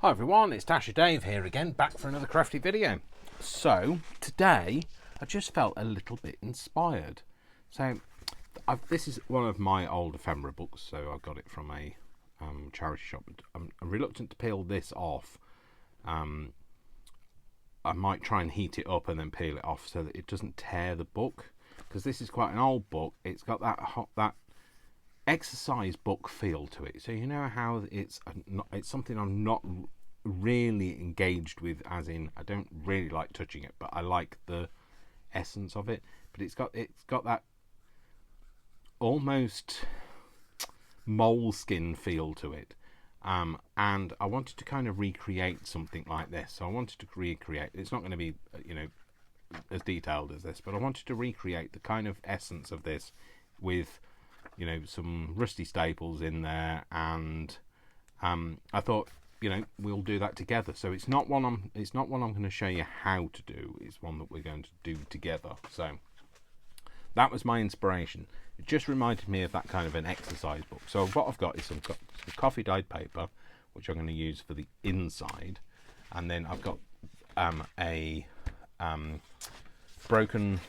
Hi everyone, it's Dasher Dave here again, back for another crafty video. So, today I just felt a little bit inspired. So, this is one of my old ephemera books, so I got it from a charity shop. I'm reluctant to peel this off. I might try and heat it up and then peel it off so that it doesn't tear the book, because this is quite an old book. It's got that exercise book feel to it, so you know how it's something I'm not really engaged with, as in I don't really like touching it, but I like the essence of it. But it's got that almost moleskin feel to it, and I wanted to kind of recreate something like this. So I wanted to recreate, it's not going to be as detailed as this, but I wanted to recreate the kind of essence of this with some rusty staples in there, and I thought we'll do that together. So it's not one I'm going to show you how to do, it's one that we're going to do together. So that was my inspiration. It just reminded me of that kind of an exercise book. So what I've got is some coffee dyed paper, which I'm going to use for the inside, and then I've got a broken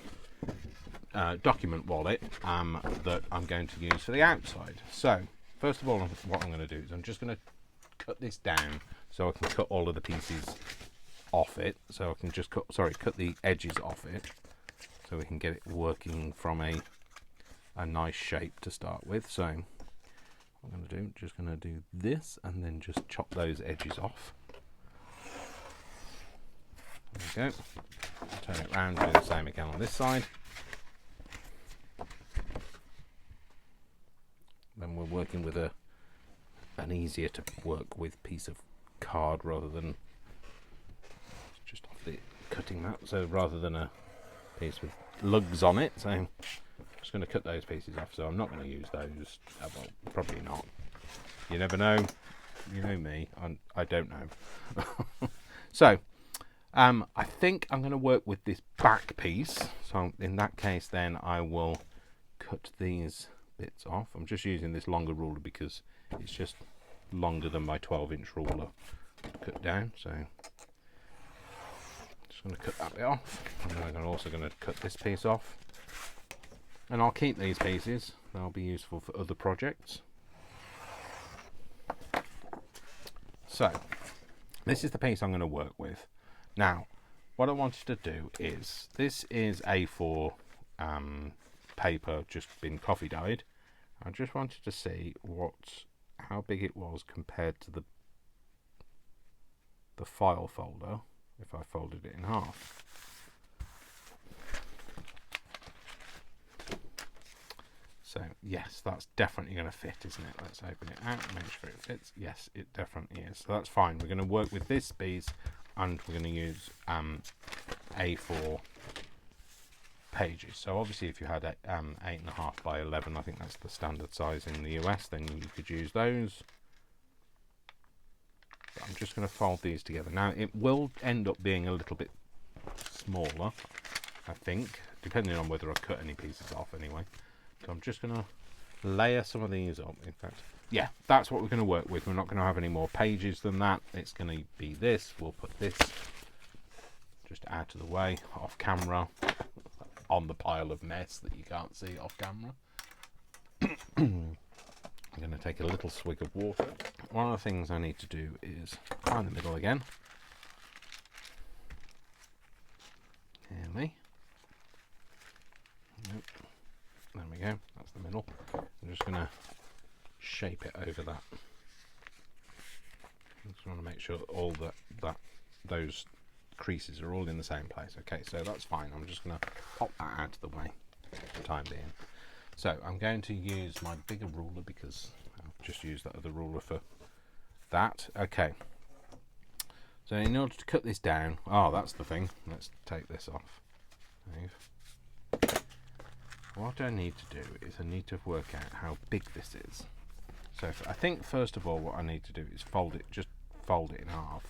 document wallet that I'm going to use for the outside. So first of all, what I'm going to do is I'm just going to cut this down so I can cut all of the pieces off it. So I can just cut the edges off it, so we can get it working from a nice shape to start with. So what I'm going to do, just going to do this and then just chop those edges off. There we go. Turn it around, do the same again on this side. Then we're working with an easier to work with piece of card rather than just off the cutting mat. So rather than a piece with lugs on it, so I'm just going to cut those pieces off. So I'm not going to use those. Well, probably not. You never know. You know me. I don't know. So I think I'm going to work with this back piece. So in that case, then I will cut these bits off. I'm just using this longer ruler because it's just longer than my 12-inch ruler to cut down. So just going to cut that bit off, and then I'm also going to cut this piece off, and I'll keep these pieces. They'll be useful for other projects. So this is the piece I'm going to work with. Now what I wanted to do is, this is A4 paper, just been coffee dyed. I just wanted to see how big it was compared to the file folder if I folded it in half. So yes, that's definitely going to fit, isn't it? Let's open it out and make sure it fits. Yes, it definitely is. So that's fine. We're going to work with this piece, and we're going to use A4 pages. So obviously if you had 8.5 by 11, I think that's the standard size in the US, then you could use those. But I'm just going to fold these together. Now it will end up being a little bit smaller, I think, depending on whether I cut any pieces off anyway. So I'm just going to layer some of these up. In fact, yeah, that's what we're going to work with. We're not going to have any more pages than that. It's going to be this. We'll put this just out of the way, off camera, on the pile of mess that you can't see off camera. I'm going to take a little swig of water. One of the things I need to do is find the middle again. Nearly. Nope. There we go. That's the middle. I'm just going to shape it over that. I just want to make sure all those creases are all in the same place. Okay, so that's fine. I'm just going to pop that out of the way for the time being. So I'm going to use my bigger ruler because I've just used that other ruler for that. Okay, so in order to cut this down, that's the thing, let's take this off. What I need to do is I need to work out how big this is. So I think first of all what I need to do is fold it in half.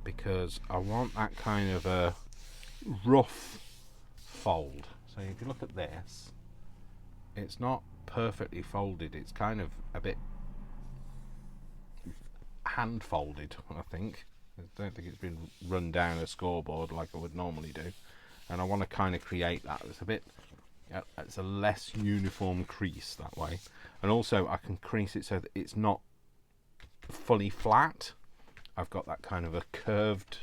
Because I want that kind of a rough fold. So if you look at this, it's not perfectly folded. It's kind of a bit hand folded, I think. I don't think it's been run down a scoreboard like I would normally do, and I want to kind of create that. It's a less uniform crease that way, and also I can crease it so that it's not fully flat. I've got that kind of a curved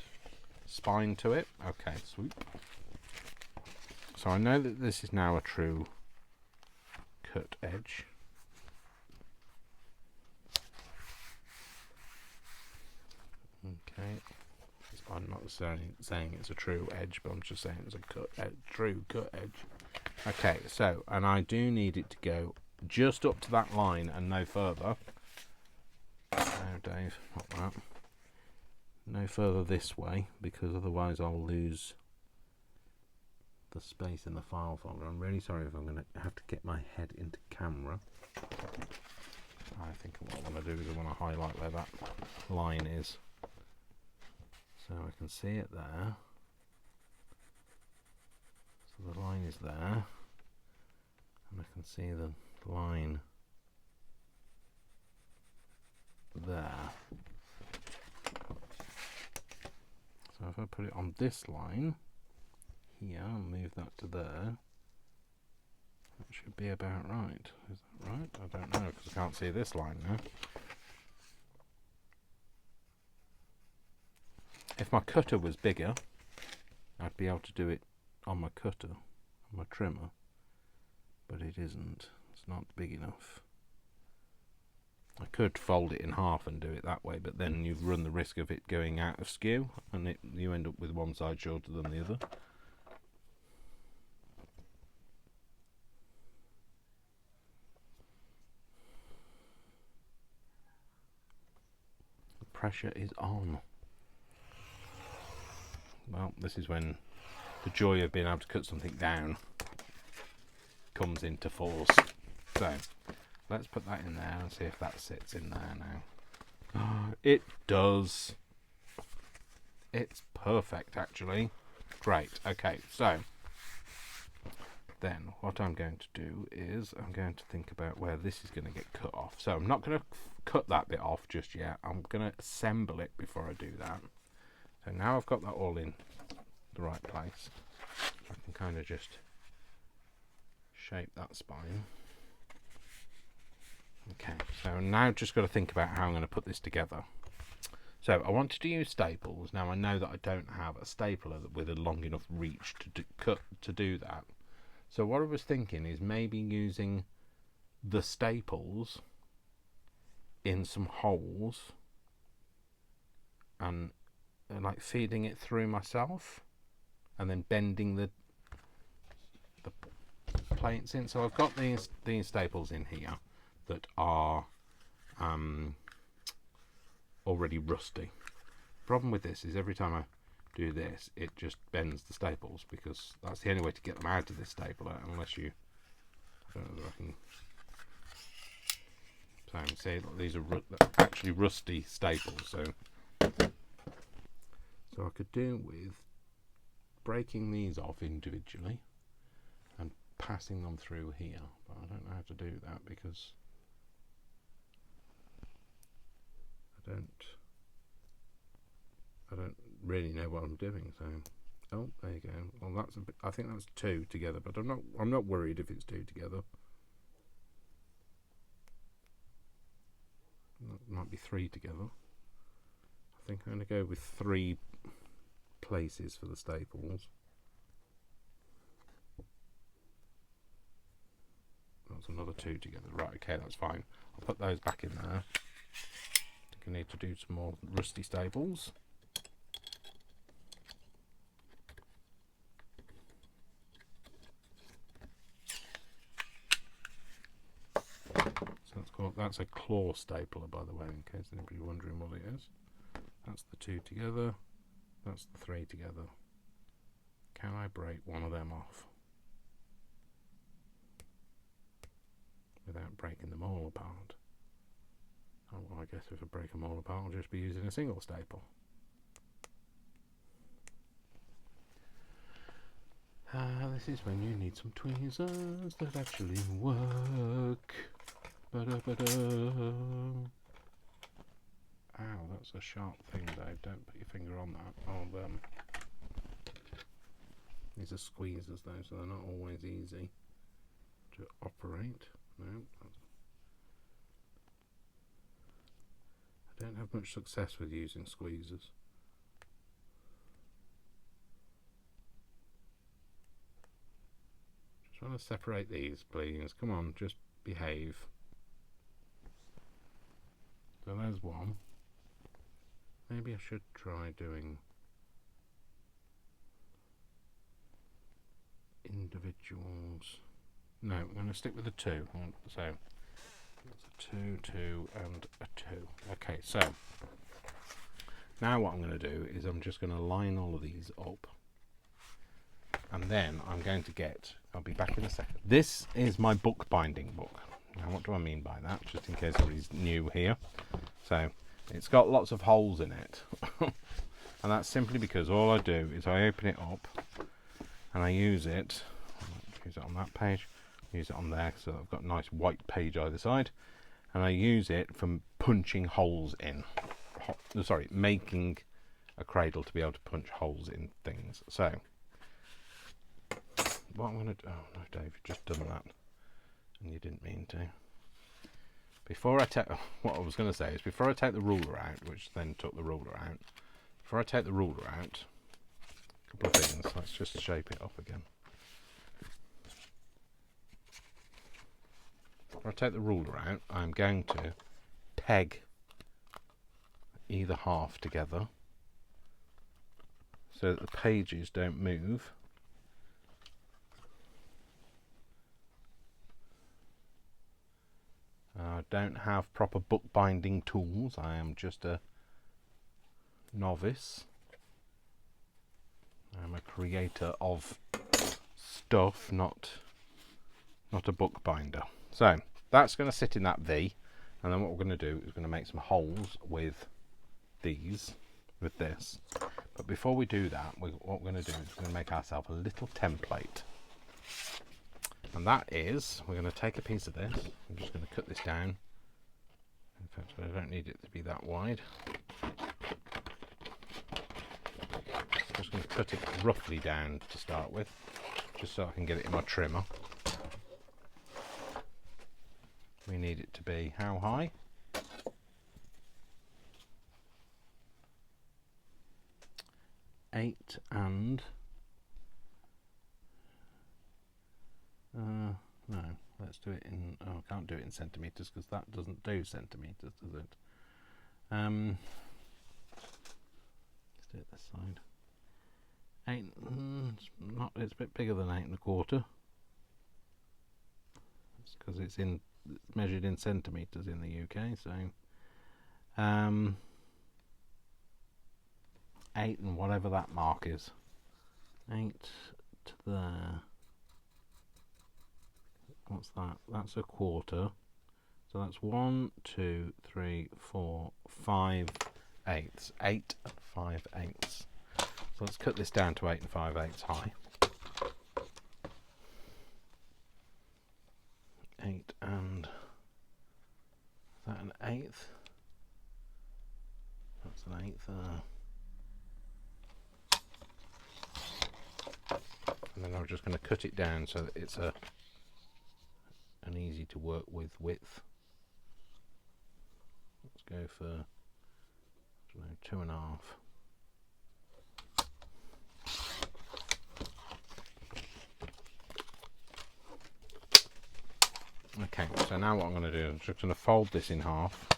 spine to it. Okay, sweet. So I know that this is now a true cut edge. Okay, I'm not saying it's a true edge, but I'm just saying it's a true cut edge. Okay, so, and I do need it to go just up to that line and no further. No, Dave, not that. No further this way, because otherwise I'll lose the space in the file folder. I'm really sorry if I'm going to have to get my head into camera. I think what I want to do is I want to highlight where that line is. So I can see it there. So the line is there. And I can see the line there. So if I put it on this line here and move that to there, that should be about right. Is that right? I don't know because I can't see this line now. If my cutter was bigger, I'd be able to do it on my cutter, on my trimmer, but it isn't. It's not big enough. I could fold it in half and do it that way, but then you've run the risk of it going out of skew, and you end up with one side shorter than the other. The pressure is on. Well, this is when the joy of being able to cut something down comes into force. So let's put that in there and see if that sits in there now. Oh, it does. It's perfect, actually. Great. Okay, so then what I'm going to do is I'm going to think about where this is going to get cut off. So I'm not going to cut that bit off just yet. I'm going to assemble it before I do that. So now I've got that all in the right place, I can kind of just shape that spine. Okay, so now just got to think about how I'm going to put this together. So I wanted to use staples. Now I know that I don't have a stapler with a long enough reach to do that. So what I was thinking is maybe using the staples in some holes and like feeding it through myself and then bending the plates in. So I've got these staples in here that are already rusty. Problem with this is every time I do this it just bends the staples, because that's the only way to get them out of this stapler, unless you, I don't know if I can, so I can see these are actually rusty staples, so I could do with breaking these off individually and passing them through here, but I don't know how to do that because I don't really know what I'm doing. So, oh, there you go. Well, that's a bit, I think that's two together, but I'm not worried if it's two together. That might be three together. I think I'm going to go with 3 places for the staples. That's another 2 together. Right, okay, that's fine. I'll put those back in there. I think I need to do some more rusty staples. So that's a claw stapler, by the way, in case anybody's wondering what it is. That's the 2 together. That's the 3 together. Can I break one of them off without breaking them all apart? Oh, well, I guess if I break them all apart, I'll just be using a single staple. this is when you need some tweezers that actually work. Ba-da-ba-da. Ow, that's a sharp thing, Dave. Don't put your finger on that. Oh, these are squeezers, though, so they're not always easy to operate. No, I don't have much success with using squeezers. Just want to separate these, please. Come on, just behave. So there's one. Maybe I should try doing individuals. No, I'm going to stick with a 2. So it's a 2, 2, and a 2. Okay, so now what I'm going to do is I'm just going to line all of these up, and then I'm going to get, I'll be back in a second. This is my bookbinding book. Now what do I mean by that, just in case everybody's new here? So it's got lots of holes in it and that's simply because all I do is I open it up and I use it on that page, use it on there, so I've got a nice white page either side, and I use it for punching holes in, making a cradle to be able to punch holes in things. So what I'm going to do, oh no Dave, you've just done that and you didn't mean to. Before I take, what I was going to say is before I take the ruler out, which then took the ruler out, before I take the ruler out, a couple of things. Let's just shape it up again. Before I take the ruler out, I'm going to peg either half together so that the pages don't move. I don't have proper bookbinding tools. I am just a novice. I'm a creator of stuff, not a bookbinder. So that's going to sit in that V, and then what we're going to do is going to make some holes with this. But before we do that, what we're going to do is we're going to make ourselves a little template. And that is, we're going to take a piece of this. I'm just going to cut this down. In fact, I don't need it to be that wide. I'm just going to cut it roughly down to start with, just so I can get it in my trimmer. We need it to be how high? Eight and no, let's do it in, oh, I can't do it in centimetres because that doesn't do centimetres, does it? Let's do it this side. 8, it's a bit bigger than 8 1/4. It's because it's measured in centimetres in the UK, so 8 and whatever that mark is. 8 to there. What's that? That's a 1/4. So that's 1, 2, 3, 4, 5 eighths. 8 and 5 eighths. So let's cut this down to 8 and 5 eighths high. 8 and, is that an eighth? That's an eighth. And then I'm just going to cut it down so that it's an easy to work with width. Let's go for, I don't know, 2.5. Okay, so now what I'm going to do is I'm just going to fold this in half.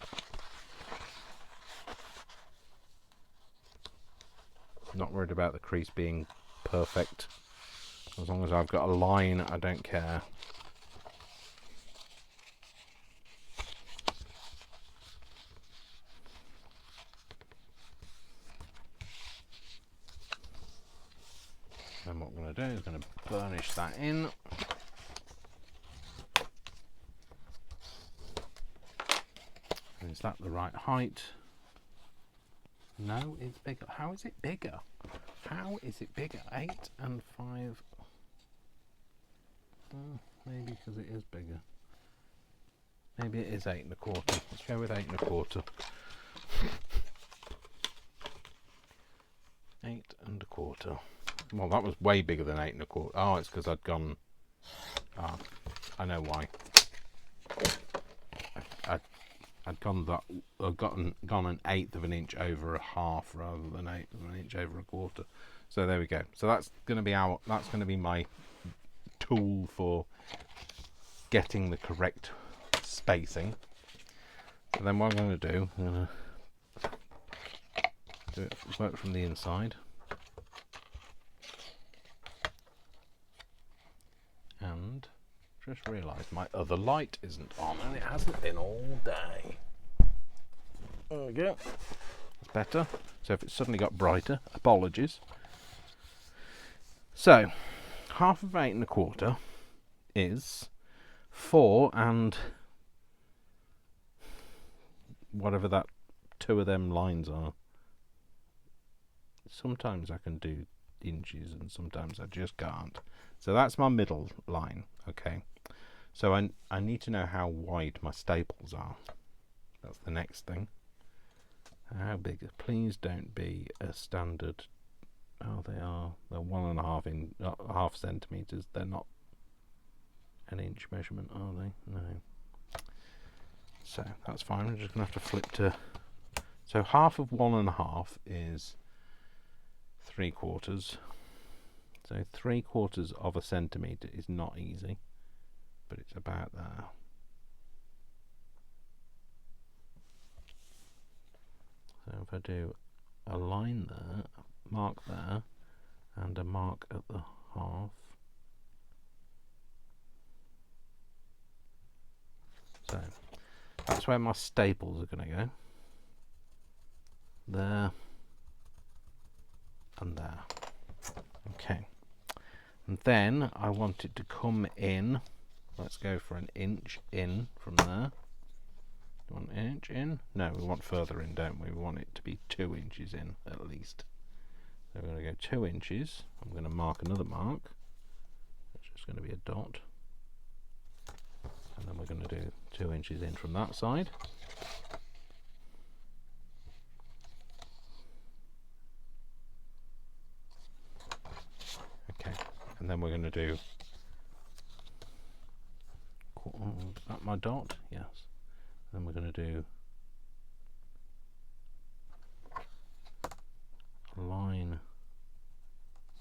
I'm not worried about the crease being perfect. As long as I've got a line, I don't care. Then what I'm going to do is going to burnish that in. Is that the right height? No, it's bigger. How is it bigger? How is it bigger? 8 and 5. Maybe because it is bigger. Maybe it is 8 1/4. Let's go with 8 1/4. 8 1/4. Well, that was way bigger than 8 1/4. Oh, it's because I'd gone. Ah, I know why. I'd gone that. I'd gone 1/8 of an inch over a half rather than 1/8 of an inch over a quarter. So there we go. So that's going to be That's going to be my tool for getting the correct spacing. So then what I'm going to do, I'm going to work from the inside. And just realised my other light isn't on, and it hasn't been all day. There we go. That's better. So if it's suddenly got brighter, apologies. So, half of 8 1/4 is 4 and whatever that 2 of them lines are. Sometimes I can do inches and sometimes I just can't. So that's my middle line, okay. So I need to know how wide my staples are. That's the next thing. How big? Please don't be a standard. Oh, they are. They're 1.5 centimeters. They're not an inch measurement, are they? No. So that's fine. I'm just gonna have to flip to. So half of 1.5 is 3/4. So 3/4 of a centimetre is not easy, but it's about there. So if I do a line there, a mark there, and a mark at the half. So that's where my staples are going to go. There and there. Okay. And then I want it to come in. Let's go for an inch in from there. 1 inch in? No, we want further in, don't we? We want it to be 2 inches in at least. So we're going to go 2 inches. I'm going to mark another mark. It's just going to be a dot. And then we're going to do 2 inches in from that side. Okay, and then we're going to do. Is that my dot? Yes. Then we're going to do a line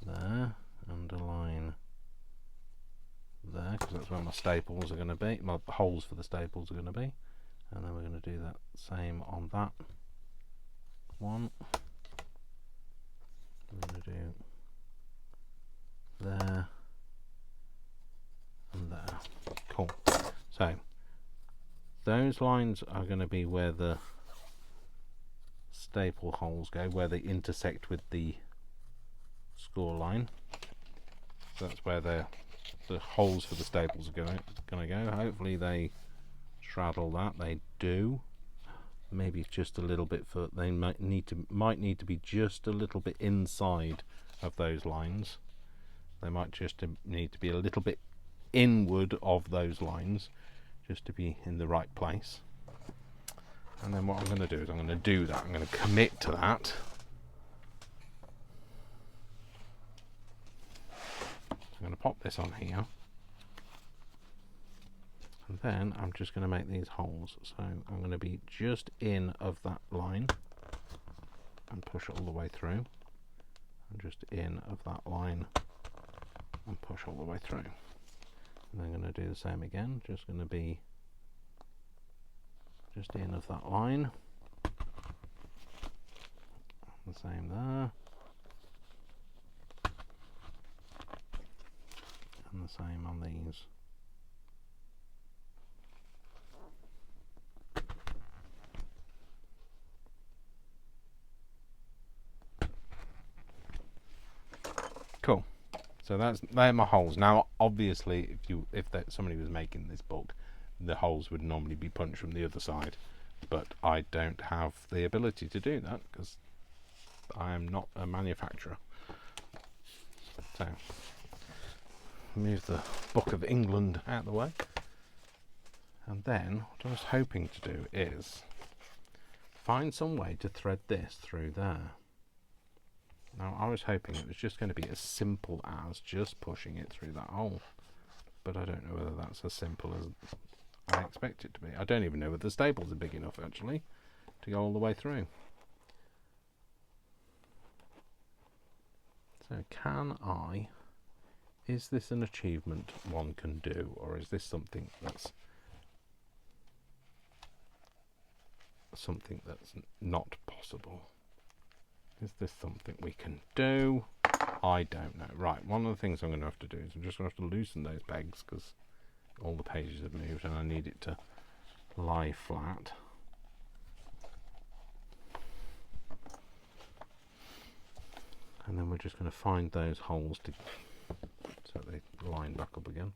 there and a line there, because that's where my staples are going to be, my holes for the staples are going to be. And then we're going to do that same on that one. We're going to do there and there. Cool. So those lines are going to be where the staple holes go, where they intersect with the score line. So that's where the holes for the staples are going to go. Hopefully they straddle that. They do. Maybe just a little bit for. They might need to be just a little bit inside of those lines. They might just need to be a little bit inward of those lines, just to be in the right place. And then what I'm going to do is I'm going to do that. I'm going to commit to that. I'm going to pop this on here. And then I'm just going to make these holes. So I'm going to be just in of that line and push it all the way through. And just in of that line and push all the way through. And I'm going to do the same again. Just going to be just in of that line. The same there. And the same on these. Cool. So they're my holes. Now, obviously, if somebody was making this book, the holes would normally be punched from the other side, but I don't have the ability to do that because I am not a manufacturer. So move the Book of England out of the way. And then what I was hoping to do is find some way to thread this through there. Now I was hoping it was just going to be as simple as just pushing it through that hole, but I don't know whether that's as simple as I expect it to be. I don't even know whether the staples are big enough actually to go all the way through. So is this an achievement one can do, or is this something that's not possible? Is this something we can do? I don't know. Right, one of the things I'm going to have to do is I'm just going to have to loosen those pegs because all the pages have moved and I need it to lie flat. And then we're just going to find those holes so they line back up again.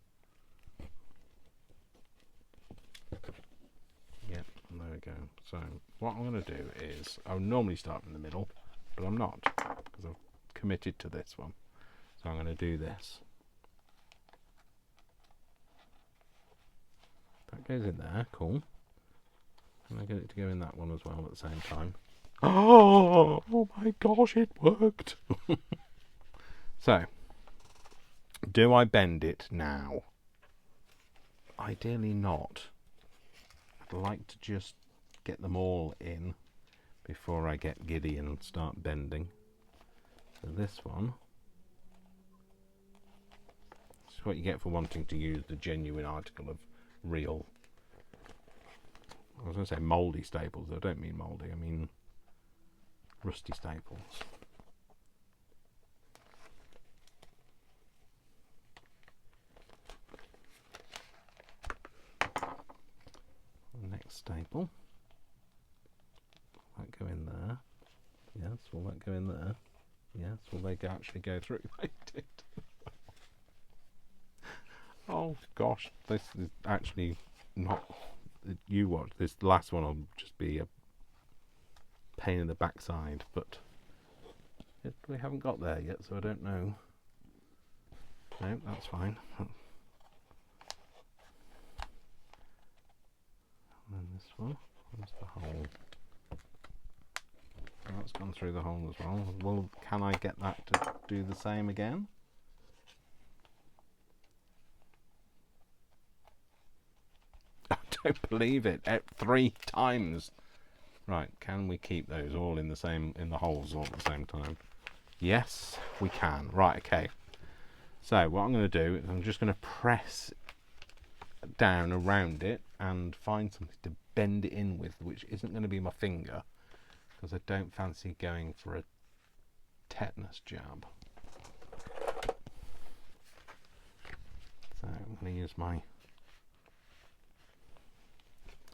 Yep, and there we go. So what I'm going to do is, I would normally start in the middle, but I'm not because I've committed to this one. So I'm going to do this. That goes in there, cool. And I get it to go in that one as well at the same time. Oh my gosh, it worked! So, do I bend it now? Ideally not. I'd like to just get them all in before I get giddy and start bending. So this one, this is what you get for wanting to use the genuine article of real, I was going to say mouldy staples. I don't mean mouldy, I mean rusty staples. Next staple. Will that go in there? Yes. Will that go in there? Yes. Will they actually go through? They did. Oh gosh, this is actually not. You watch this last one. Will just be a pain in the backside, but we haven't got there yet, so I don't know. No, that's fine. And then this one, where's the hole? Oh, that's gone through the hole as well. Well, can I get that to do the same again? I don't believe it. 3 times. Right, can we keep those all in the holes all at the same time? Yes, we can. Right, okay. So what I'm going to do is I'm just going to press down around it and find something to bend it in with, which isn't going to be my finger because I don't fancy going for a tetanus jab. So I'm going to use my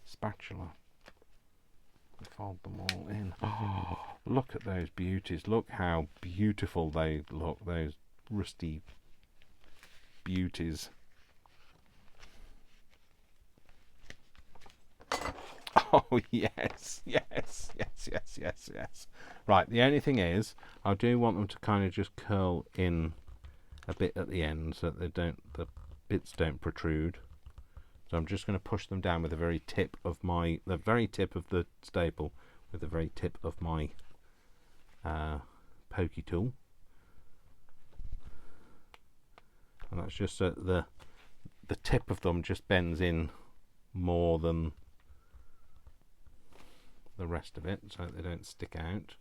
spatula and fold them all in. Oh, look at those beauties. Look how beautiful they look, those rusty beauties. Oh yes, yes, yes, yes, yes, yes. Right, the only thing is I do want them to kind of just curl in a bit at the end so that the bits don't protrude. So I'm just going to push them down with the very tip of the staple with the very tip of my pokey tool. And that's just so the tip of them just bends in more than the rest of it, so that they don't stick out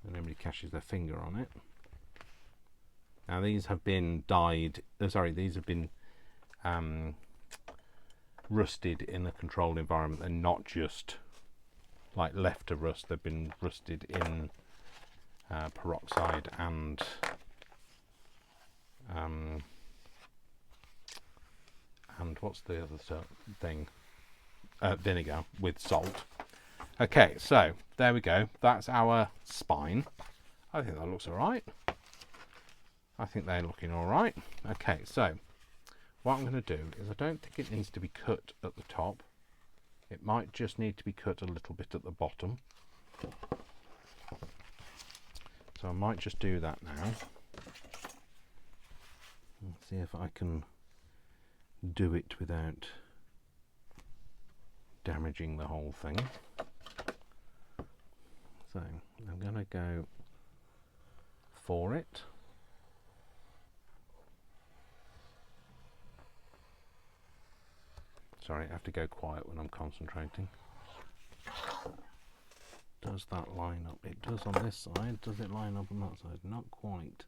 and nobody catches their finger on it. Now these have been dyed, these have been rusted in a controlled environment and not just like left to rust. They've been rusted in peroxide and what's the other thing? Vinegar with salt. Okay, so there we go. That's our spine. I think that looks alright. I think they're looking alright. Okay, so what I'm going to do is I don't think it needs to be cut at the top. It might just need to be cut a little bit at the bottom. So I might just do that now. see if I can do it without damaging the whole thing. So I'm going to go for it. Sorry, I have to go quiet when I'm concentrating. Does that line up? It does on this side. Does it line up on that side? Not quite.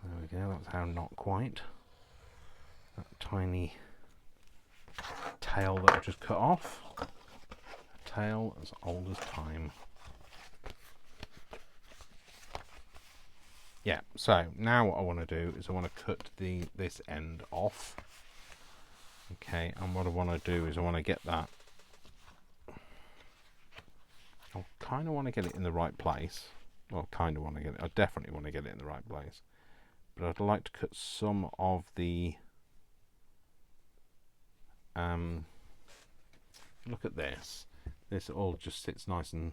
There we go, that's how not quite. That tiny tail that I just cut off. A tail as old as time. Yeah, so now what I want to do is I want to cut this end off. Okay, and what I want to do is I want to get that. I kind of want to get it in the right place. Well, kind of want to get it. I definitely want to get it in the right place. But I'd like to cut some of the. Look at this. This all just sits nice and.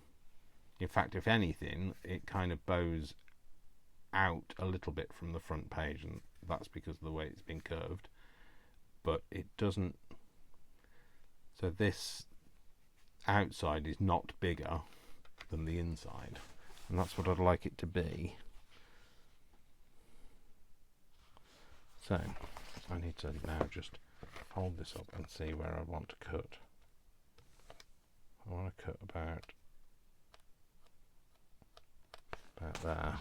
In fact, if anything, it kind of bows out a little bit from the front page, and that's because of the way it's been curved, but it doesn't. So this outside is not bigger than the inside, and that's what I'd like it to be. So I need to now just hold this up and see where I want to cut. I want to cut about there.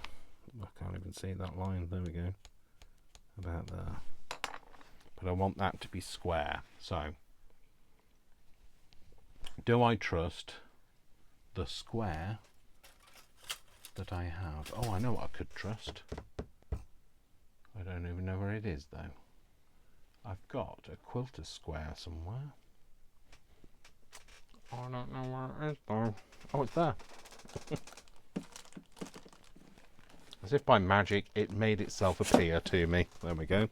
I can't even see that line. There we go. About there. But I want that to be square. So, do I trust the square that I have? Oh, I know what I could trust. I don't even know where it is, though. I've got a quilter square somewhere. I don't know where it is, though. Oh, it's there. As if by magic, it made itself appear to me. There we go.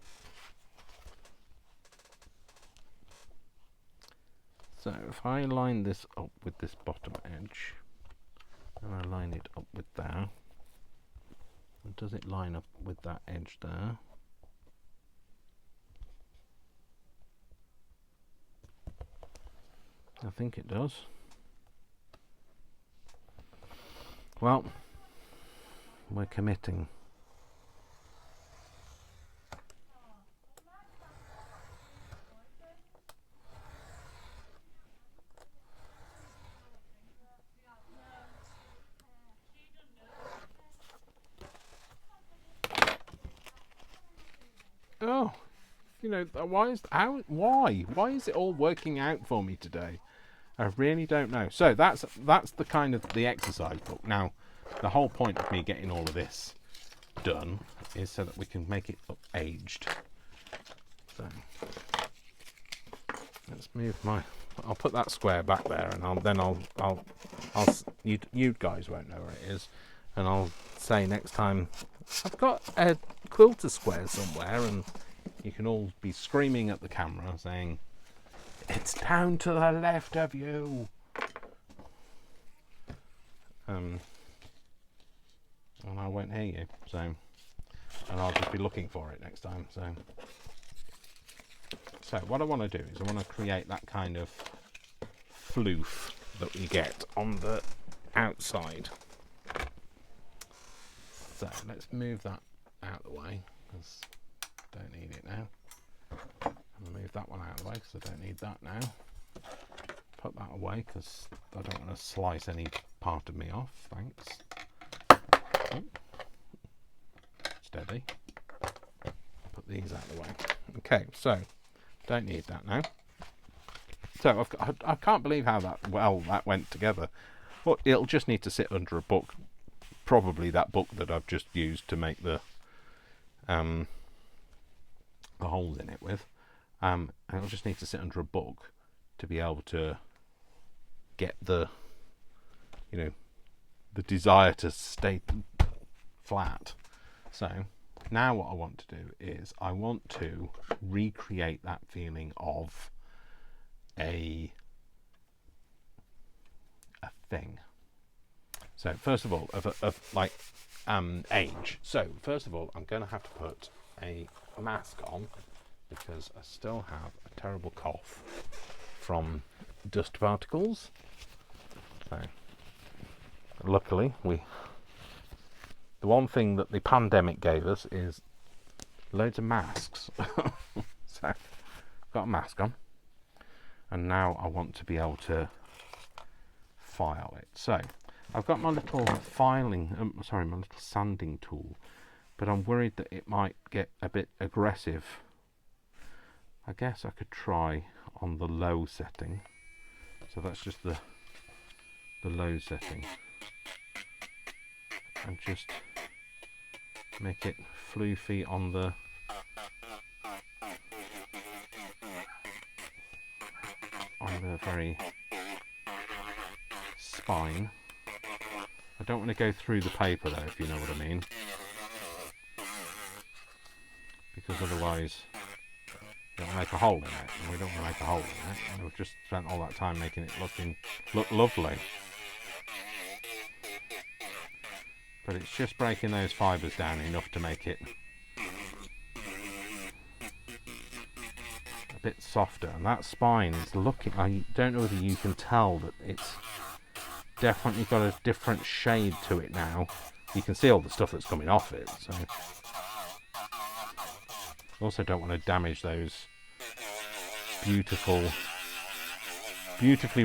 So if I line this up with this bottom edge, and I line it up with there, and does it line up with that edge there? I think it does. Well, we're committing. Oh, you know, why is it all working out for me today? I really don't know. So that's the kind of the exercise book. Now, the whole point of me getting all of this done is so that we can make it aged. So let's move I'll put that square back there, and you guys won't know where it is, and I'll say next time I've got a quilter square somewhere, and you can all be screaming at the camera saying, "It's down to the left of you." And I won't hear you, so, and I'll just be looking for it next time. So what I want to do is I want to create that kind of floof that we get on the outside. So let's move that out of the way, because I don't need it now. And move that one out of the way, because I don't need that now. Put that away, because I don't want to slice any part of me off. Thanks. Oh. Steady. Put these out of the way. Okay, so don't need that now. So I can't believe how that went together. Well, it'll just need to sit under a book, probably that book that I've just used to make the holes in it with. And it'll just need to sit under a book to be able to get the desire to stay flat. So now what I want to do is I want to recreate that feeling of a thing. So first of all, age. So first of all, I'm going to have to put a mask on because I still have a terrible cough from dust particles. So luckily, the one thing that the pandemic gave us is loads of masks. So got a mask on, and now I want to be able to file it. So I've got my little my little sanding tool, but I'm worried that it might get a bit aggressive. I guess I could try on the low setting. So that's just the low setting, and just make it floofy on the very spine. I don't want to go through the paper though, if you know what I mean, because otherwise it'll make a hole in it, and we don't want to make a hole in it, and we've just spent all that time making it look lovely. But it's just breaking those fibres down enough to make it a bit softer. And that spine is looking, I don't know whether you can tell that it's definitely got a different shade to it now. You can see all the stuff that's coming off it. So also don't want to damage those beautifully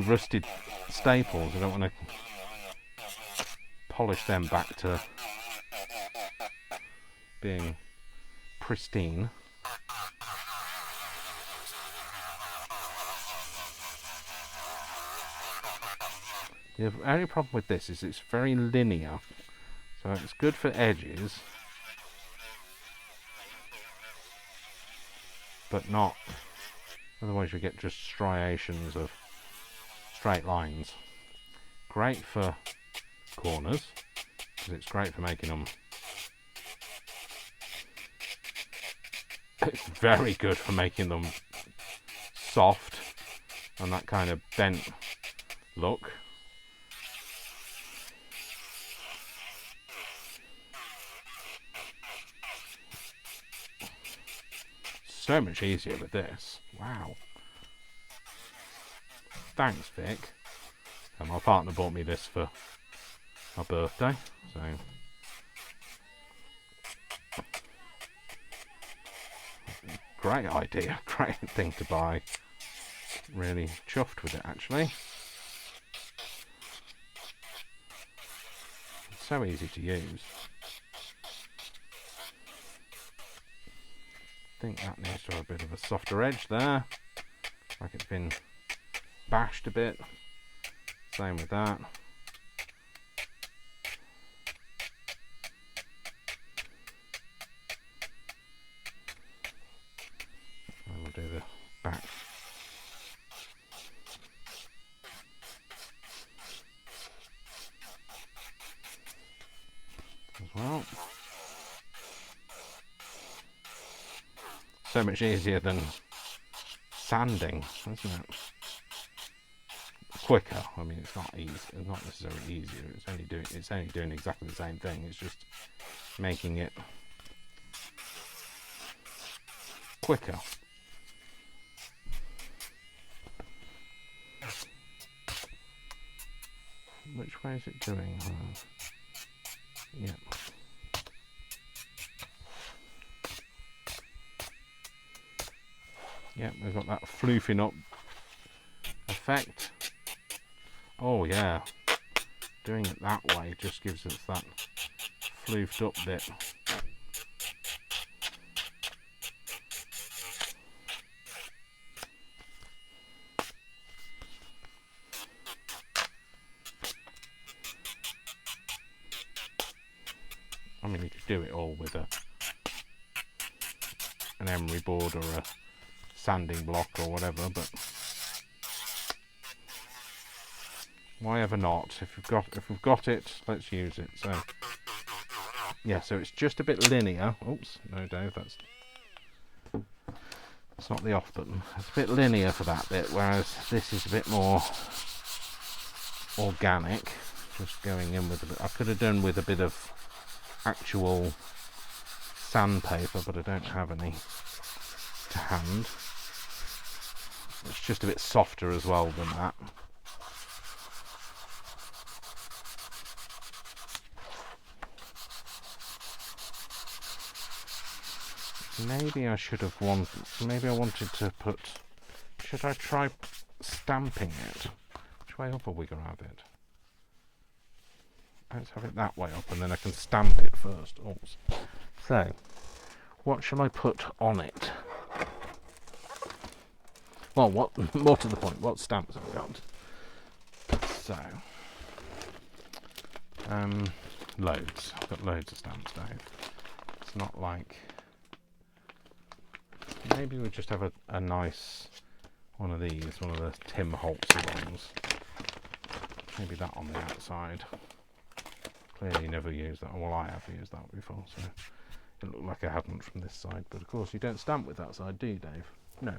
rusted staples. I don't want to polish them back to being pristine. The only problem with this is it's very linear, so it's good for edges, but not, otherwise you get just striations of straight lines. Great for corners, because it's great for making them. It's very good for making them soft and that kind of bent look. So much easier with this. Wow. Thanks, Vic. And my partner bought me this for my birthday, so great idea, great thing to buy. Really chuffed with it, actually. It's so easy to use. I think that needs to have a bit of a softer edge there, like it's been bashed a bit. Same with that. And we'll do the back. As well. So much easier than sanding, isn't it? Quicker. I mean, it's not easy. It's not necessarily easier. It's only doing exactly the same thing. It's just making it quicker. Which way is it doing? Yeah. Yeah, we've got that floofing up effect. Oh yeah, doing it that way just gives us that floofed up bit. I mean, you could do it all with an emery board or a sanding block or whatever, but why ever not? If we've got it, let's use it. So yeah, so it's just a bit linear. Oops, no, Dave, that's not the off button. It's a bit linear for that bit, whereas this is a bit more organic. Just going in with a bit. I could have done with a bit of actual sandpaper, but I don't have any to hand. It's just a bit softer as well than that. Maybe I should have maybe I wanted to put, should I try stamping it? Which way up are we going to have it? Let's have it that way up and then I can stamp it first. Oops. So, what shall I put on it? Well, what more to the point, what stamps have we got? So, loads. I've got loads of stamps, Dave. It's not like... Maybe we'll just have a nice one of these, one of the Tim Holtz ones. Maybe that on the outside. Clearly never used that. Well, I have used that before, so it looked like I hadn't from this side. But of course, you don't stamp with that side, do you, Dave? No.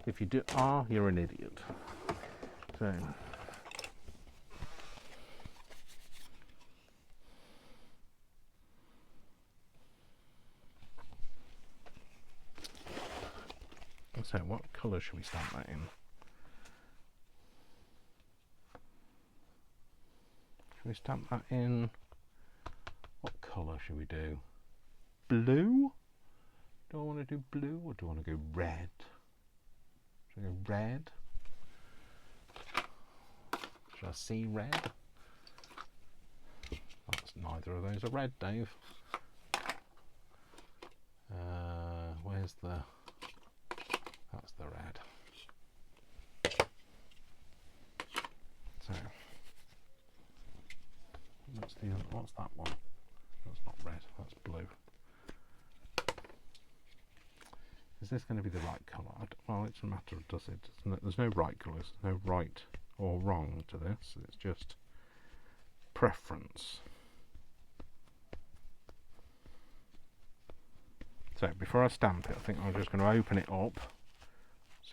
If you do, you're an idiot. So. So, what colour should we stamp that in? Should we stamp that in? What colour should we do? Blue? Do I want to do blue or do I want to go red? Should I go red? Should I see red? That's neither of those are red, Dave. Where's the... That's the red. So, what's that one? That's not red, that's blue. Is this going to be the right colour? Well, it's a matter of does it. There's no right colours, there's no right or wrong to this, it's just preference. So, before I stamp it, I think I'm just going to open it up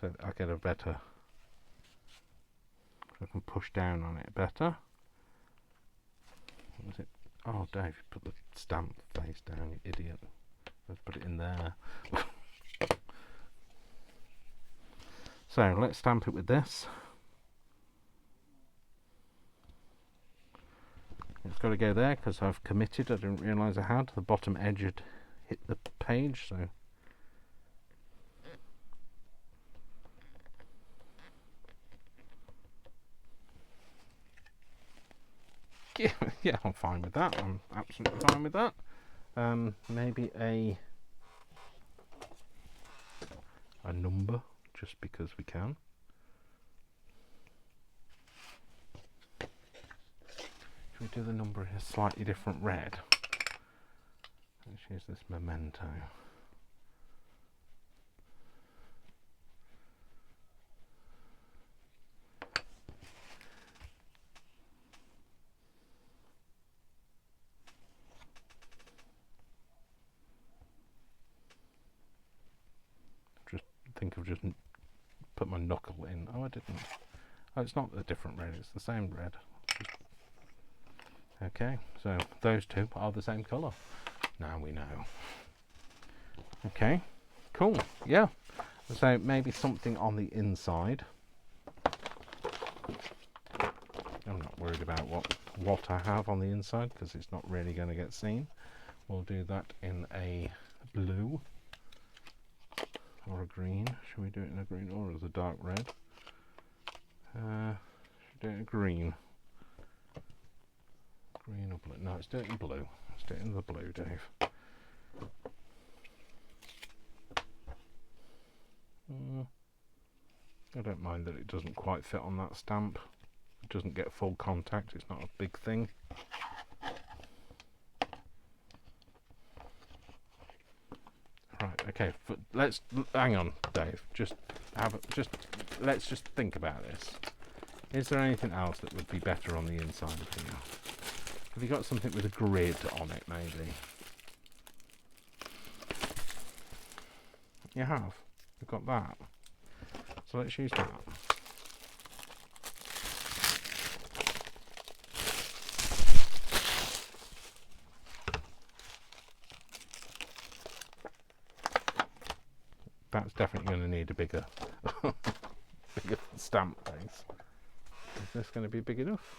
so that I get a better, I can push down on it better. What was it? Oh, Dave, you put the stamp face down, you idiot. Let's put it in there. So, let's stamp it with this. It's got to go there because I've committed, I didn't realise I had. The bottom edge had hit the page, so... Yeah, I'm fine with that. I'm absolutely fine with that. Maybe a number, just because we can. Should we do the number in a slightly different red? Let's use this memento. Think I've just put my knuckle in. Oh, I didn't. Oh, it's not a different red, it's the same red. Okay, so those two are the same colour. Now we know. Okay, cool, yeah. So maybe something on the inside. I'm not worried about what I have on the inside because it's not really going to get seen. We'll do that in a blue. Or a green. Should we do it in a green or as a dark red? Should we do it in a green? Green or blue? No, let's do it in blue. Let's do it in the blue, Dave. I don't mind that it doesn't quite fit on that stamp. It doesn't get full contact. It's not a big thing. Right, okay, let's hang on, Dave. Let's just think about this. Is there anything else that would be better on the inside of here? Have you got something with a grid on it, maybe? You have. You've got that. So let's use that. that's definitely going to need a bigger, bigger stamp base. Is this going to be big enough?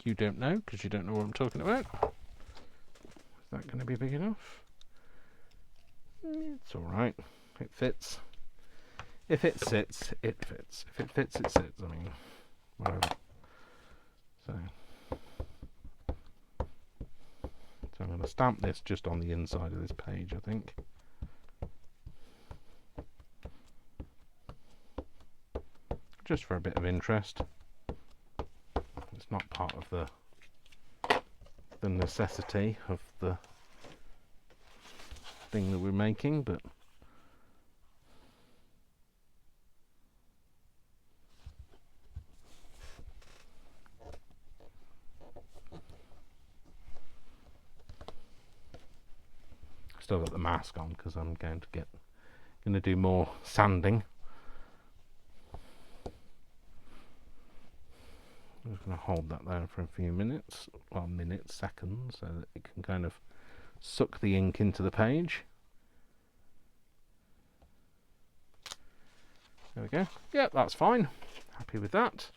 You don't know, because you don't know what I'm talking about. Is that going to be big enough? It's alright. It fits. If it sits, it fits. If it fits, it sits. I mean, whatever. So I'm going to stamp this just on the inside of this page, I think. Just for a bit of interest. It's not part of the necessity of the thing that we're making, but still got the mask on because I'm going to do more sanding. I'm just going to hold that there for a few minutes, well, minutes, seconds, so that it can kind of suck the ink into the page. There we go. Yep, that's fine. Happy with that.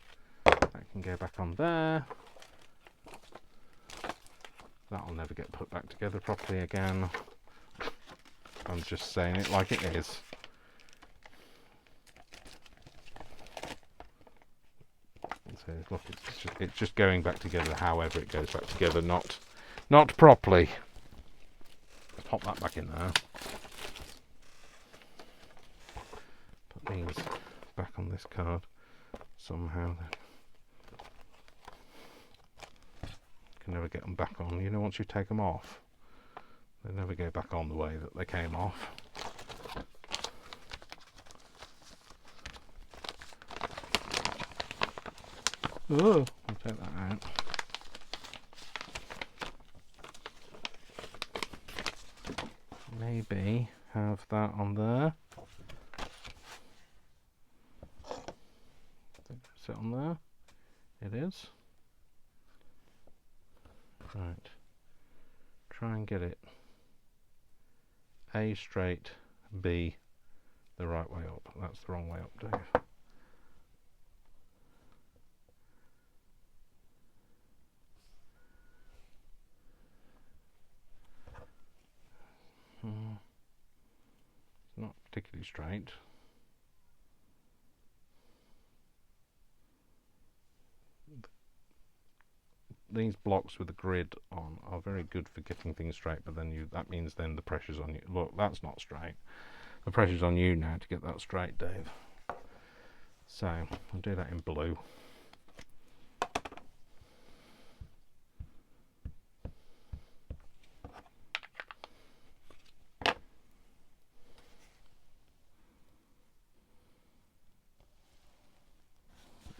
That can go back on there. That'll never get put back together properly again. I'm just saying it like it is. So look, it's just going back together however it goes back together, not properly. Pop that back in there. Put these back on this card somehow. Can never get them back on. You know, once you take them off, they never go back on the way that they came off. Oh, I'll take that out. Maybe have that on there. Sit on there. It is. Right. Try and get it A straight, B the right way up. That's the wrong way up, Dave. It's not particularly straight. These blocks with the grid on are very good for getting things straight, but then that means then the pressure's on you. Look, that's not straight. The pressure's on you now to get that straight, Dave. So I'll do that in blue.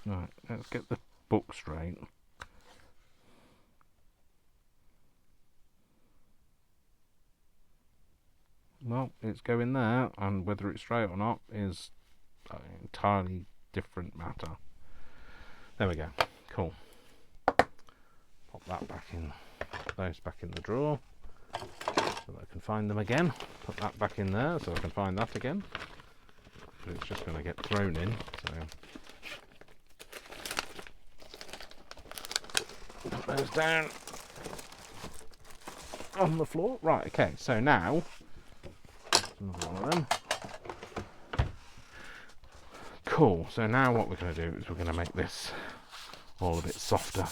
Right, let's get the book straight. Well, it's going there, and whether it's straight or not is an entirely different matter. There we go. Cool. Pop that back in, those back in the drawer, so that I can find them again. Put that back in there, so I can find that again. But it's just going to get thrown in, so put those down on the floor. Right, okay, so now another one of them. Cool, so now what we're going to do is we're going to make this all a bit softer.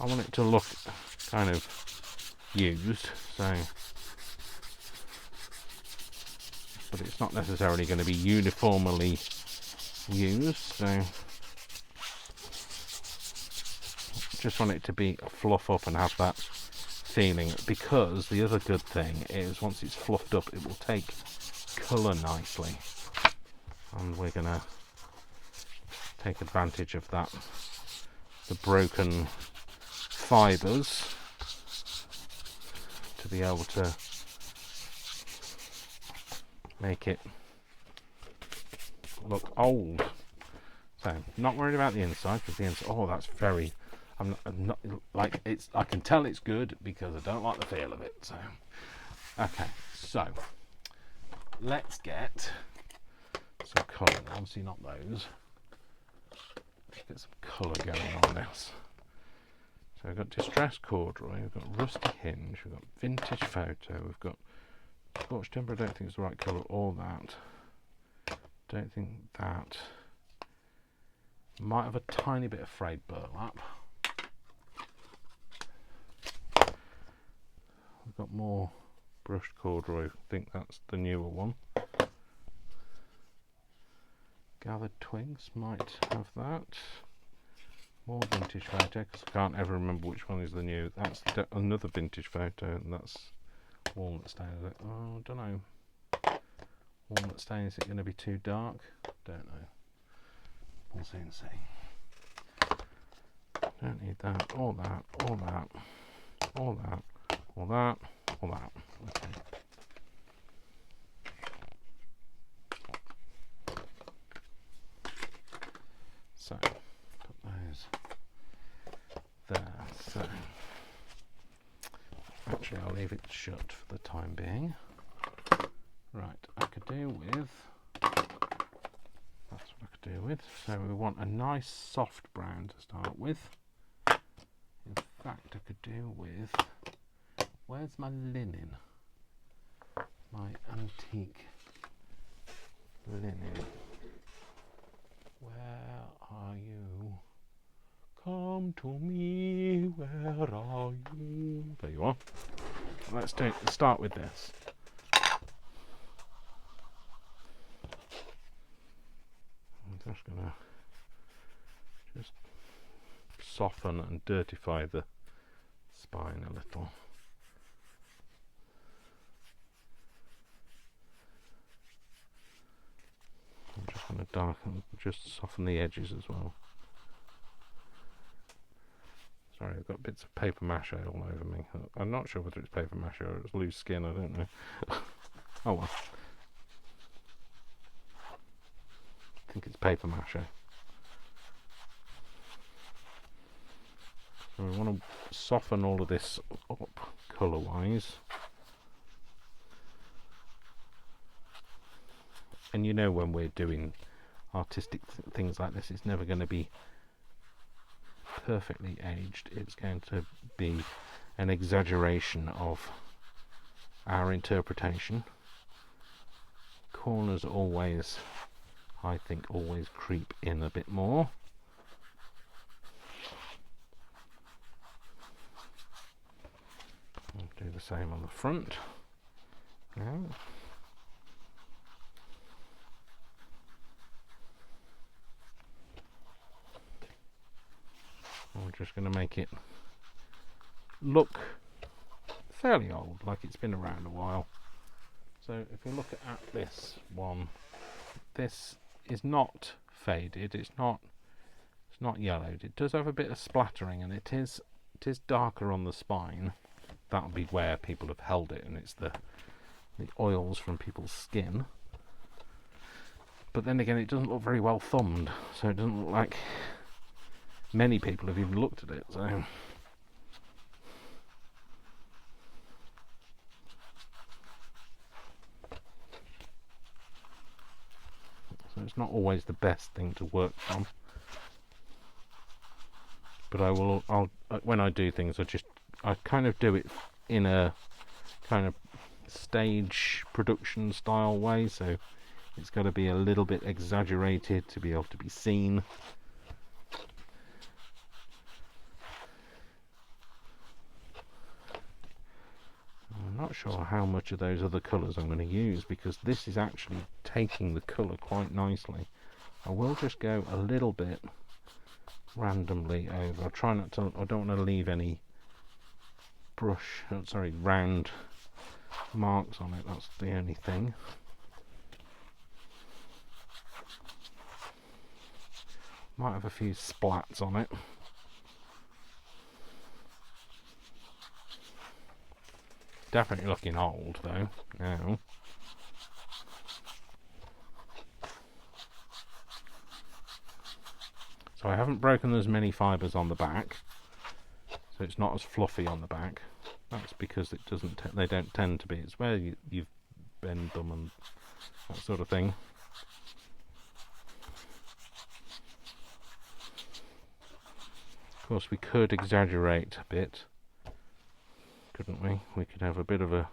I want it to look kind of used, so, but it's not necessarily going to be uniformly used, so just want it to be fluff up and have that feeling, because the other good thing is once it's fluffed up it will take colour nicely, and we're going to take advantage of that, the broken fibres, to be able to make it look old. So, not worried about the inside, because the inside, oh, that's very, I'm not like, it's, I can tell it's good because I don't like the feel of it. So, okay, so let's get some colour. Obviously not those. Let's get some colour going on this. So we've got distressed corduroy, we've got rusty hinge, we've got vintage photo, we've got scorched timber. I don't think it's the right colour. All that. Don't think that. Might have a tiny bit of frayed burlap. We've got more brushed corduroy. I think that's the newer one. Gathered twigs might have that. More vintage photo, because I can't ever remember which one is the new. That's another vintage photo, and that's walnut stain. Oh, I don't know. Walnut stain, is it going to be too dark? Don't know. We'll soon see. Don't need that. All that. All that. All that. All that. All that. Okay. So, put those there. So, actually, I'll leave it shut for the time being. Right, I could do with. That's what I could do with. So we want a nice soft brown to start with. In fact, I could do with. Where's my linen? My antique linen. Where are you? Come to me, where are you? There you are. Let's start with this. I'm just going to soften and dirtify the spine a little. I'm just going to darken, just soften the edges as well. Sorry, I've got bits of paper mache all over me. I'm not sure whether it's paper mache or it's loose skin, I don't know. Oh well. I think it's paper mache. So we want to soften all of this up colour wise. And you know, when we're doing artistic things like this, it's never going to be perfectly aged. It's going to be an exaggeration of our interpretation. Corners always, I think, always creep in a bit more. I'll do the same on the front now. I'm just going to make it look fairly old, like it's been around a while. So if we look at this one, this is not faded, it's not yellowed. It does have a bit of splattering, and it is darker on the spine. That'll be where people have held it, and it's the oils from people's skin. But then again, it doesn't look very well thumbed, so it doesn't look like many people have even looked at it. So it's not always the best thing to work from. But I'll when I do things, I kind of do it in a kind of stage production style way, so it's got to be a little bit exaggerated to be able to be seen. I'm not sure how much of those other colours I'm going to use, because this is actually taking the colour quite nicely. I will just go a little bit randomly over. I don't want to leave any round marks on it. That's the only thing. Might have a few splats on it. Definitely looking old though now. So I haven't broken as many fibres on the back, so it's not as fluffy on the back. That's because it doesn't. They don't tend to be. It's where you bend them and that sort of thing. Of course, we could exaggerate a bit, couldn't we? We could have a bit of a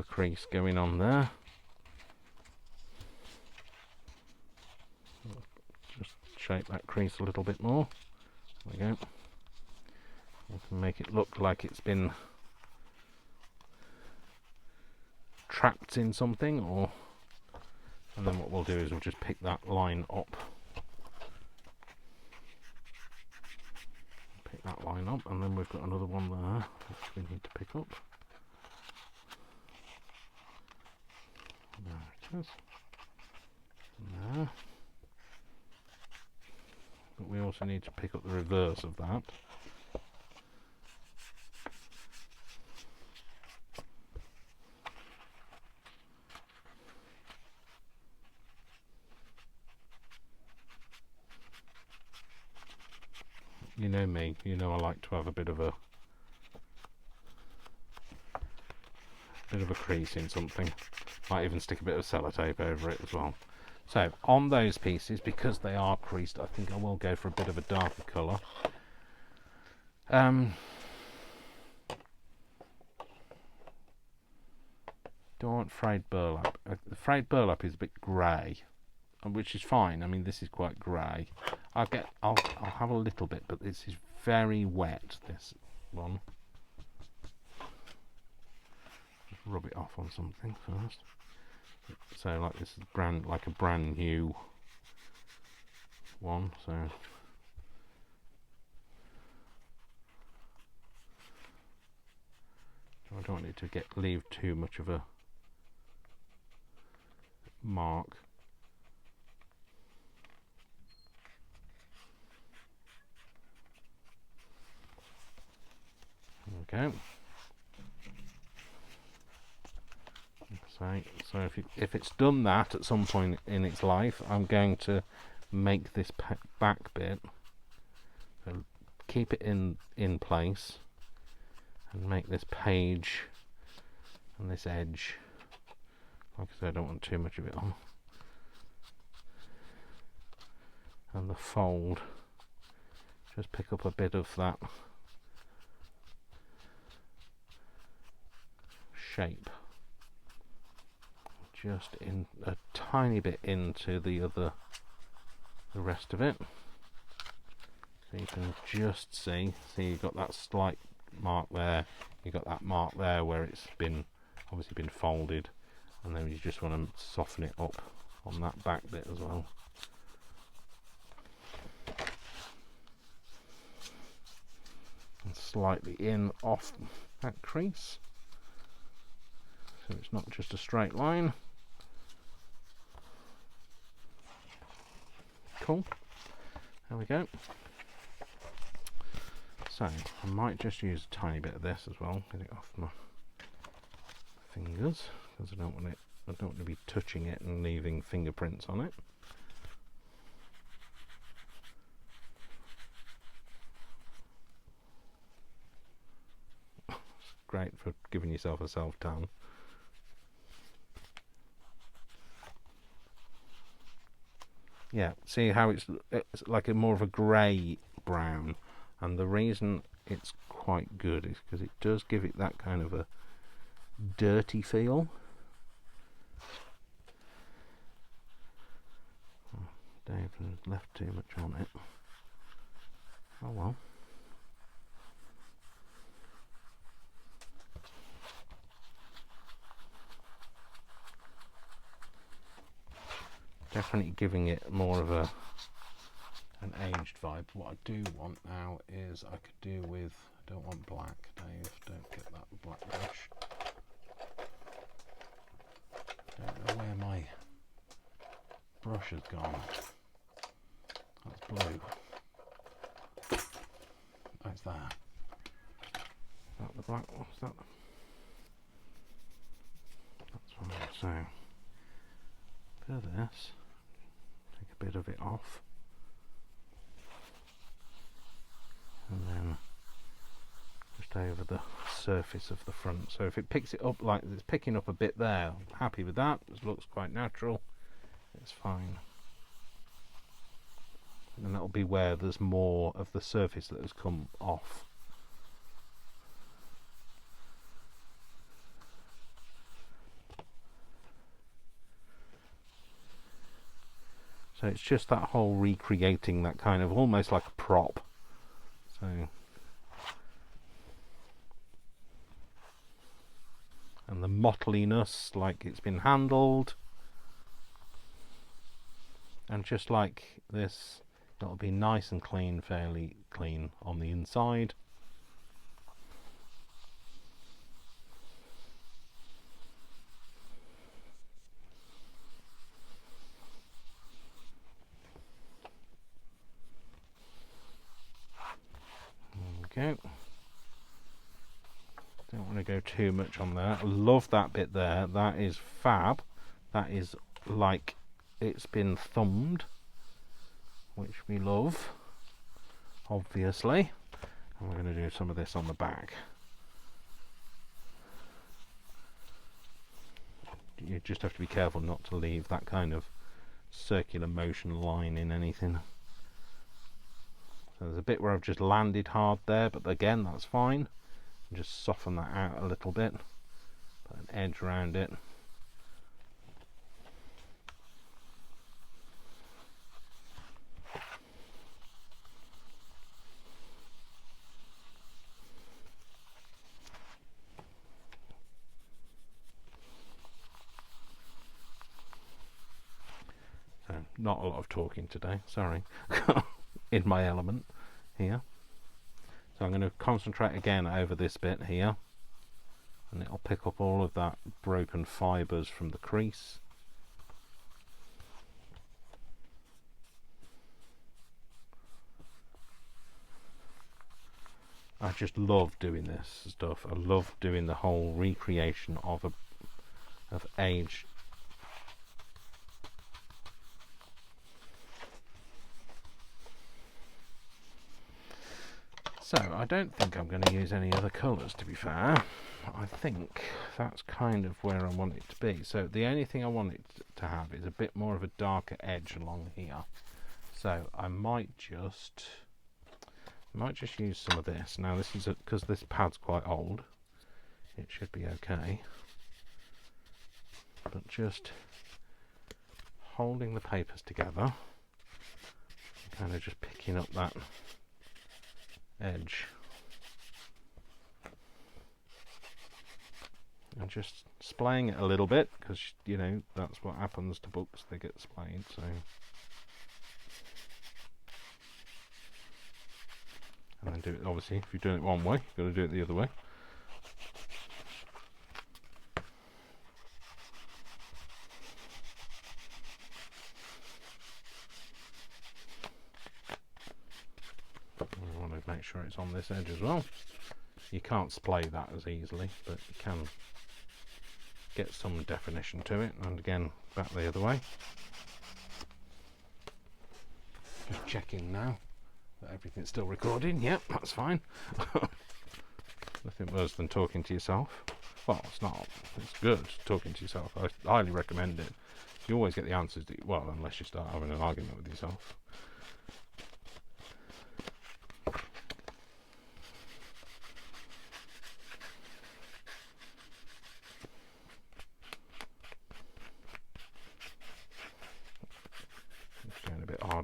crease going on there. Just shape that crease a little bit more. There we go. We can make it look like it's been trapped in something, and then what we'll do is we'll just pick that line up. Pick that line up, and then we've got another one there which we need to pick up. There it is. And there. But we also need to pick up the reverse of that. You know me, you know I like to have a bit of a crease in something. Might even stick a bit of sellotape over it as well. So on those pieces, because they are creased, I think I will go for a bit of a darker colour. Do I want frayed burlap? The frayed burlap is a bit grey, which is fine. I mean, this is quite grey. I'll have a little bit, but this is very wet, this one. Just rub it off on something first. So like this is like a brand new one, so I don't want it to leave too much of a mark. Okay. So if it's done that at some point in its life, I'm going to make this back bit, so keep it in place, and make this page and this edge. Like I said, I don't want too much of it on. And the fold, just pick up a bit of that shape, just in a tiny bit into the rest of it, so you can just see you've got that slight mark there, you've got that mark there where it's obviously been folded, and then you just want to soften it up on that back bit as well. And slightly in off that crease, so it's not just a straight line. Cool. There we go. So I might just use a tiny bit of this as well, get it off my fingers, because I don't want to be touching it and leaving fingerprints on it. It's great for giving yourself a self-tan. Yeah, see how it's like more of a grey brown, and the reason it's quite good is because it does give it that kind of a dirty feel. Oh, Dave has left too much on it. Oh well. Definitely giving it more of an aged vibe. What I do want now is I could do with, I don't want black, Dave, don't get that black brush. Don't know where my brush has gone. That's blue. Oh, it's there. Is that the black one? Is that that's one. So for this, a bit of it off. And then just over the surface of the front. So if it picks it up like it's picking up a bit there, I'm happy with that. It looks quite natural. It's fine. And that'll be where there's more of the surface that has come off. So it's just that whole recreating that kind of almost like a prop. So, and the mottliness, like it's been handled. And just like this, it'll be nice and clean, fairly clean on the inside. There we go. Don't want to go too much on there. I love that bit there. That is fab. That is like it's been thumbed, which we love, obviously. And we're going to do some of this on the back. You just have to be careful not to leave that kind of circular motion line in anything. So there's a bit where I've just landed hard there, but again, that's fine. Just soften that out a little bit, put an edge around it. So not a lot of talking today, sorry. In my element here. So I'm going to concentrate again over this bit here, and it'll pick up all of that broken fibres from the crease. I just love doing this stuff. I love doing the whole recreation of age. So I don't think I'm going to use any other colours, to be fair. I think that's kind of where I want it to be. So the only thing I want it to have is a bit more of a darker edge along here. So I might just use some of this. Now this is because this pad's quite old, it should be okay. But just holding the papers together, kind of just picking up that edge and just splaying it a little bit, because you know that's what happens to books, they get splayed. So and then do it, obviously if you're doing it one way you've got to do it the other way. Make sure it's on this edge as well. You can't splay that as easily, but you can get some definition to it. And again, back the other way. Just checking now that everything's still recording. Yep, that's fine. Nothing worse than talking to yourself. Well, it's not. It's good talking to yourself. I highly recommend it. You always get the answers, well, unless you start having an argument with yourself.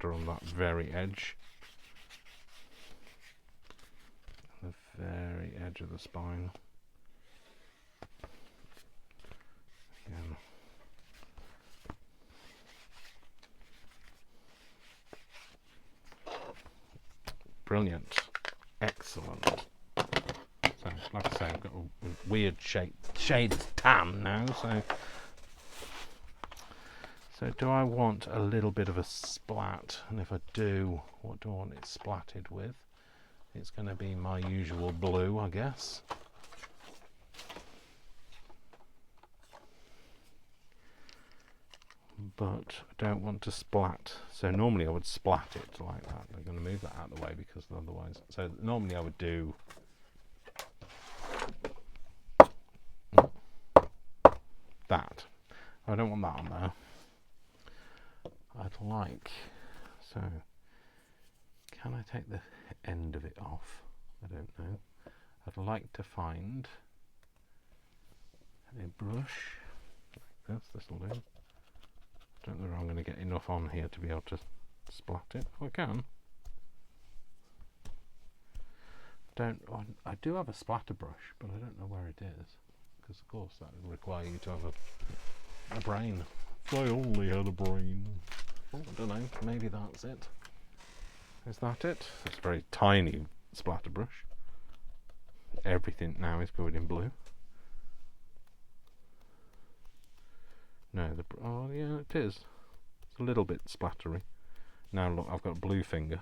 On that very edge, the very edge of the spine. Again. Brilliant, excellent. So, like I say, I've got a weird shade tan now. So do I want a little bit of a splat? And if I do, what do I want it splatted with? It's going to be my usual blue, I guess. but I don't want to splat. So normally I would splat it like that. I'm going to move that out of the way because otherwise. So normally I would do that. I don't want that on there. I'd like, so can I take the end of it off? I don't know. I'd like to find a brush like this. This will do. Don't know if I'm going to get enough on here to be able to splat it. Oh, I can. I do have a splatter brush, but I don't know where it is, because of course that would require you to have a brain. If I only had a brain. Oh, I don't know. Maybe that's it. Is that it? It's a very tiny splatter brush. Everything now is covered in blue. No, oh yeah, it is. It's a little bit splattery. Now look, I've got a blue finger.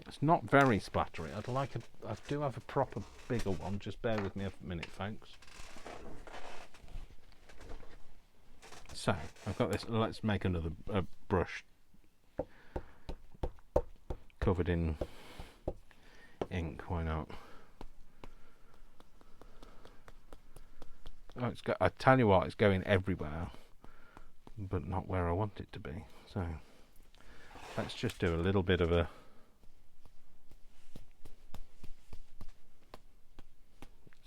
It's not very splattery. I do have a proper bigger one. Just bear with me a minute, folks. So I've got this. Let's make another brush covered in ink. Why not? Oh, I tell you what, it's going everywhere, but not where I want it to be. So let's just do a little bit of a.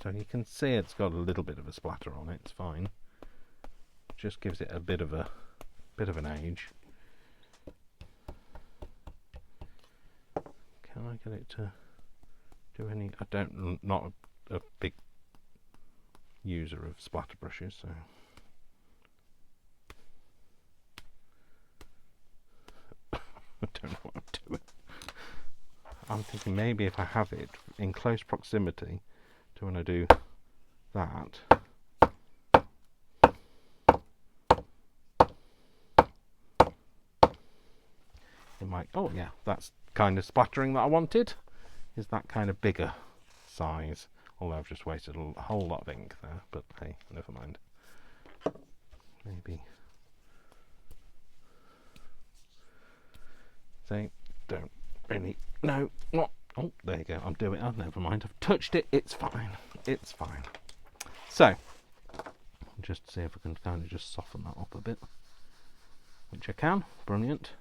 So you can see it's got a little bit of a splatter on it. It's fine. Just gives it a bit of an age. Can I get it to do any? Not a big user of splatter brushes, so. I don't know what I'm doing. I'm thinking maybe if I have it in close proximity to when I do that. It might, oh yeah, that's kind of splattering that I wanted. Is that kind of bigger size? Although I've just wasted a whole lot of ink there, but hey, never mind. Maybe. So, don't really know what. Oh, there you go. I'm doing it. Oh, never mind. I've touched it. It's fine. It's fine. So, just see if I can kind of just soften that up a bit, which I can. Brilliant.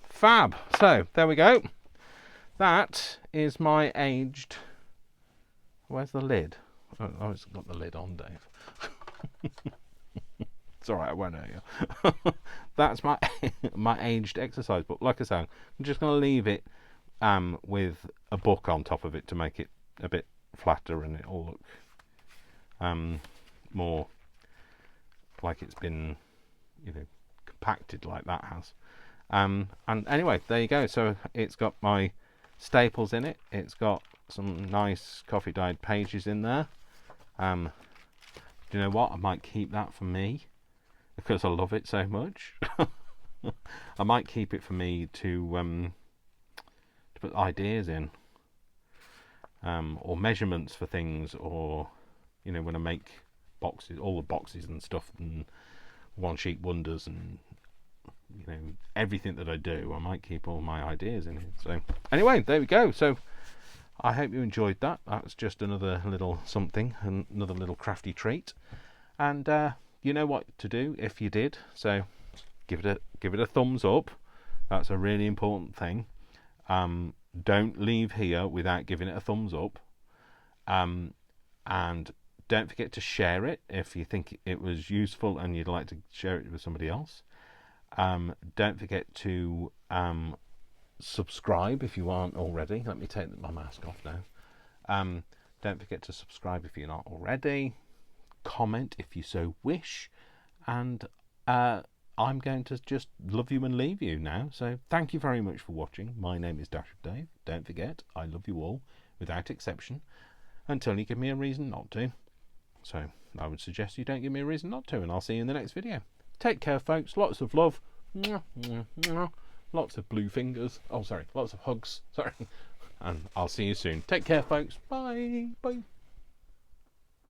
Fab. So there we go. That is my aged. Where's the lid? Oh, it's got the lid on, Dave. It's all right. I won't hurt you. That's my my aged exercise book. Like I say, I'm just going to leave it with a book on top of it to make it a bit flatter and it all look more like it's been, compacted like that has. And anyway, there you go. So it's got my staples in it. It's got some nice coffee dyed pages in there. Do you know what? I might keep that for me because I love it so much. I might keep it for me to put ideas in, or measurements for things, or when I make boxes, all the boxes and stuff, and one sheet wonders, and everything that I do, I might keep all my ideas in it. So anyway, there we go. So I hope you enjoyed that. That's just another little something, another little crafty treat, and you know what to do if you did. So give it a thumbs up. That's a really important thing. Don't leave here without giving it a thumbs up, and don't forget to share it if you think it was useful and you'd like to share it with somebody else. Don't forget to subscribe if you aren't already. Let me take my mask off now. Don't forget to subscribe if you're not already. Comment if you so wish. And I'm going to just love you and leave you now. So thank you very much for watching. My name is Dash of Dave. Don't forget, I love you all, without exception, until you give me a reason not to. So I would suggest you don't give me a reason not to, and I'll see you in the next video. Take care, folks. Lots of love. Mwah, mwah, mwah. Lots of blue fingers. Oh, sorry. Lots of hugs. Sorry. And I'll see you soon. Take care, folks. Bye. Bye.